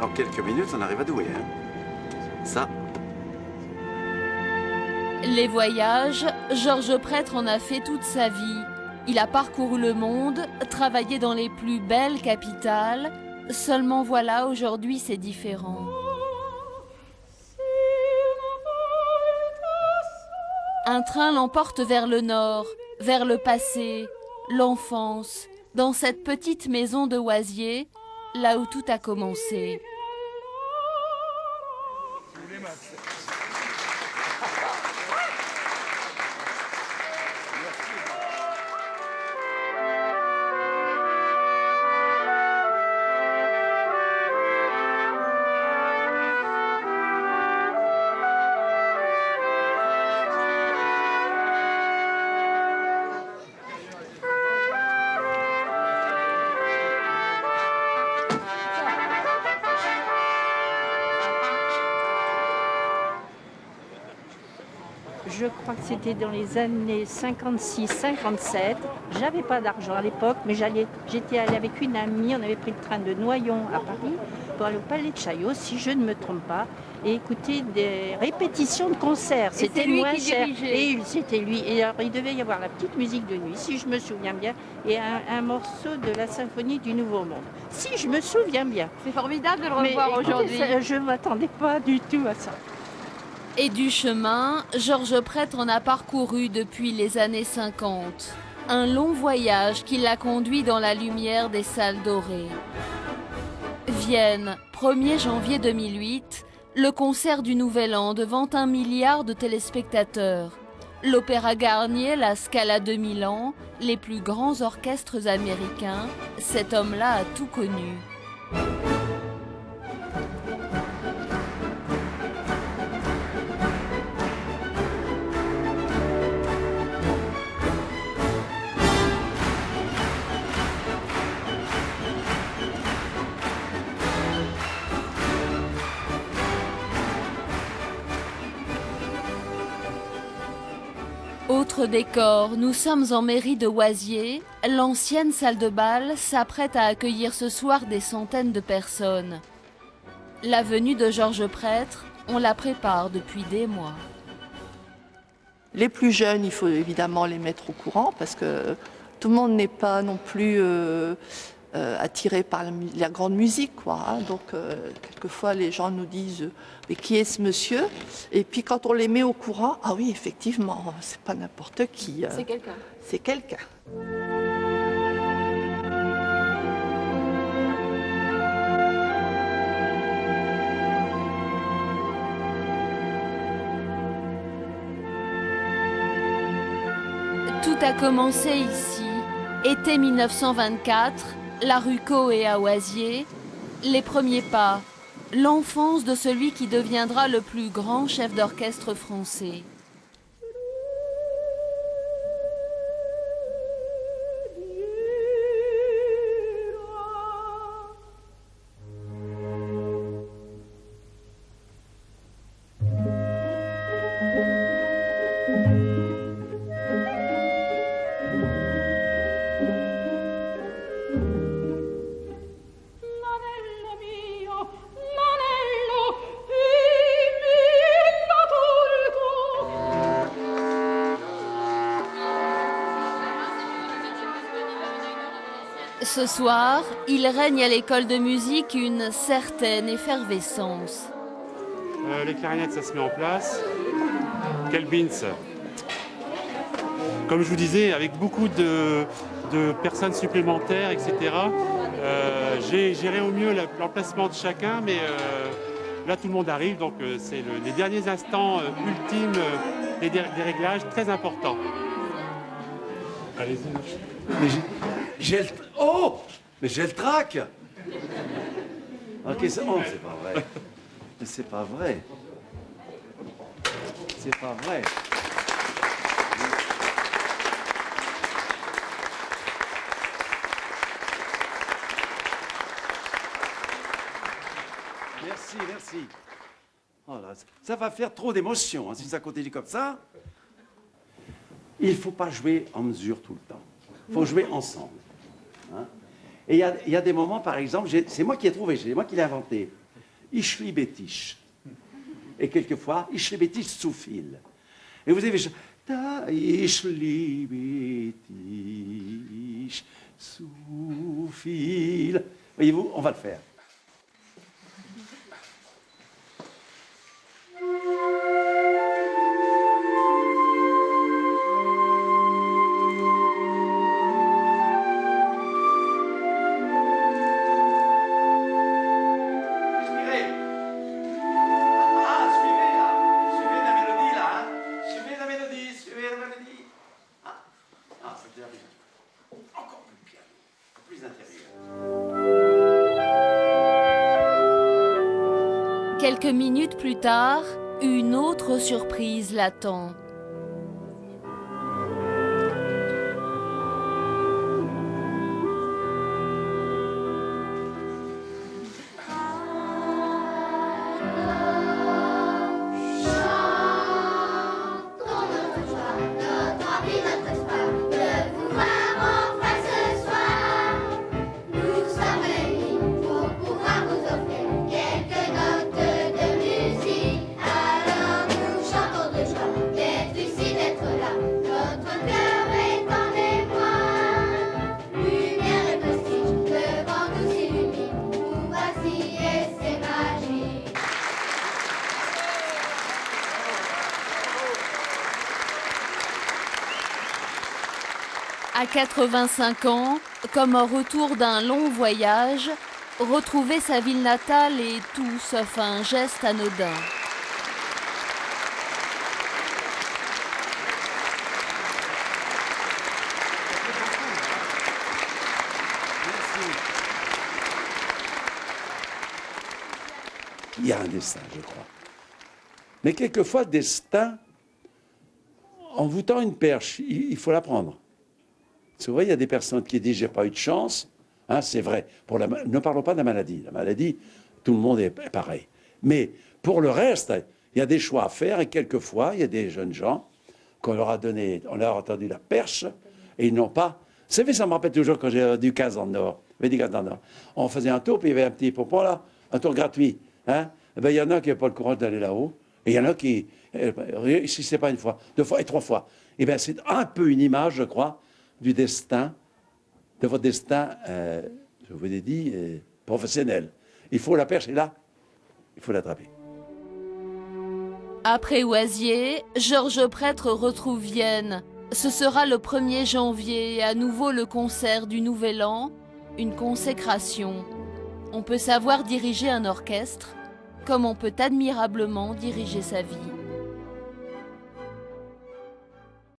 En quelques minutes, on arrive à Douai. Hein. Ça. Les voyages, Georges Prêtre en a fait toute sa vie. Il a parcouru le monde, travaillé dans les plus belles capitales. Seulement voilà, aujourd'hui c'est différent. Un train l'emporte vers le nord, vers le passé, l'enfance, dans cette petite maison de Oisier, là où tout a commencé. Je crois que c'était dans les années 56-57. J'avais pas d'argent à l'époque, mais j'étais allée avec une amie. On avait pris le train de Noyon à Paris pour aller au Palais de Chaillot, si je ne me trompe pas, et écouter des répétitions de concerts. C'était moins cher. Et c'était lui. Et alors, il devait y avoir la petite musique de nuit, si je me souviens bien, et un morceau de la symphonie du Nouveau Monde. Si je me souviens bien. C'est formidable de le revoir aujourd'hui. Je ne m'attendais pas du tout à ça. Et du chemin, Georges Prêtre en a parcouru depuis les années 50. Un long voyage qui l'a conduit dans la lumière des salles dorées. Vienne, 1er janvier 2008, le concert du Nouvel An devant 1 milliard de téléspectateurs. L'Opéra Garnier, la Scala de Milan, les plus grands orchestres américains, cet homme-là a tout connu. Autre décor, nous sommes en mairie de Oisier. L'ancienne salle de bal s'apprête à accueillir ce soir des centaines de personnes. La venue de Georges Prêtre, on la prépare depuis des mois. Les plus jeunes, il faut évidemment les mettre au courant parce que tout le monde n'est pas non plus attiré par la grande musique, quoi. Hein. Donc, quelquefois, les gens nous disent « Mais qui est ce monsieur ?» Et puis, quand on les met au courant, ah oui, effectivement, c'est pas n'importe qui. C'est quelqu'un. C'est quelqu'un. Tout a commencé ici, été 1924, la rue Coët à Oisier, les premiers pas, l'enfance de celui qui deviendra le plus grand chef d'orchestre français. Ce soir, il règne à l'école de musique une certaine effervescence. Les clarinettes, ça se met en place. Kelbins. Comme je vous disais, avec beaucoup de personnes supplémentaires, etc. J'ai géré au mieux l'emplacement de chacun, mais là tout le monde arrive, donc c'est les derniers instants ultimes des réglages très importants. Allez-y. Mais j'ai le... Oh! Mais j'ai le trac! Ok, c'est... Oh, c'est pas vrai. Mais c'est pas vrai. C'est pas vrai. Merci, merci. Oh là, ça va faire trop d'émotions, hein, si ça continue comme ça. Il ne faut pas jouer en mesure tout le temps. Il faut jouer ensemble. Hein. Et il y a des moments, par exemple, c'est moi qui ai trouvé, c'est moi qui l'ai inventé. ich liebe dich. Et quelquefois, ich liebe dich zu viel. Et vous avez da ich liebe dich zu viel. Voyez-vous, on va le faire. Quelques minutes plus tard, une autre surprise l'attend. À 85 ans, comme au retour d'un long voyage, retrouver sa ville natale est tout sauf un geste anodin. Il y a un destin, je crois. Mais quelquefois, le destin, en vous tend une perche, il faut la prendre. C'est vrai, il y a des personnes qui disent « j'ai pas eu de chance hein, ». C'est vrai. Ne parlons pas de la maladie. La maladie, tout le monde est pareil. Mais pour le reste, il y a des choix à faire. Et quelquefois, il y a des jeunes gens qu'on leur a donné, on leur a tendu la perche et ils n'ont pas... Vous savez, ça me rappelle toujours quand j'ai du 15 dans le Nord. On faisait un tour, puis il y avait un petit pompon là, un tour gratuit. Hein. Ben, il y en a qui n'avaient pas le courage d'aller là-haut. Et il y en a qui, si ce n'est pas une fois, 2 fois et 3 fois. Et bien, c'est un peu une image, je crois, du destin, de votre destin, je vous l'ai dit, professionnel. Il faut la perche, et là, il faut l'attraper. Après Oisier, Georges Prêtre retrouve Vienne. Ce sera le 1er janvier, à nouveau le concert du Nouvel An, une consécration. On peut savoir diriger un orchestre, comme on peut admirablement diriger sa vie.